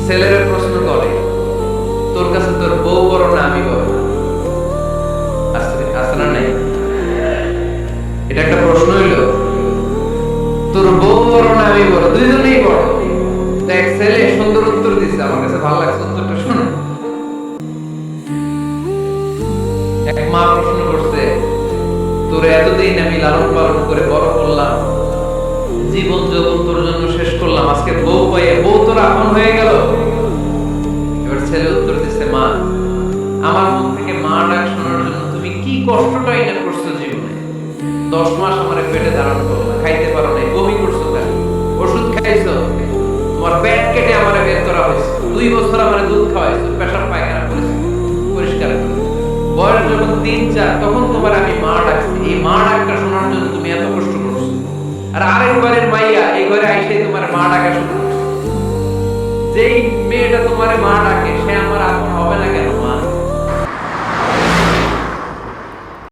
ছেলেরা প্রশ্ন করে, তোর কাছে তোর বউ বড় না আমি বড়? আছে না নাই? এটা একটা প্রশ্ন হইলো, তোর বউ বড় না আমি বড়? দুইজনেই বড়। এক ছেলে সুন্দর উত্তর দিচ্ছে, আমার কাছে ভালো লাগছে উত্তরটা, শোনো। এক মা প্রশ্ন করছে, তোরে এতদিন আমি লালন পালন করে বড় করলাম, জীবন যৌবন তোর জন্য শেষ করলাম, আজকে বউ পাইয়ে বউ তোর আপন হয়ে গেল। এবার ছেলে উত্তর দিচ্ছে, মা, আমার মুখ থেকে মা ডাক শোনার জন্য তুমি কি কষ্টটাই না করছো জীবনে। 10 মাস আমার পেটে ধারণ করলো, খাইতে পারো নাই, বমি করছো কেন, ওষুধ খাইছো, তোমার পেট কেটে আমার বের করা হয়েছে, 2 বছর আমার দুধ খাওয়াইছো, পেশাব পায়খানা করেছো, পরিষ্কার করেছো। বয়স যখন 3-4 তখন তোমার আমি মা ডাকছি, এই মা ডাকটা শোনার জন্য তুমি এত কষ্ট করছো। আর আরেকবারের মাইয়া এই ঘরে আইসে তোমার মা ডাকা শুরু করছে। যেই মেয়েটা তোমার মা ডাকে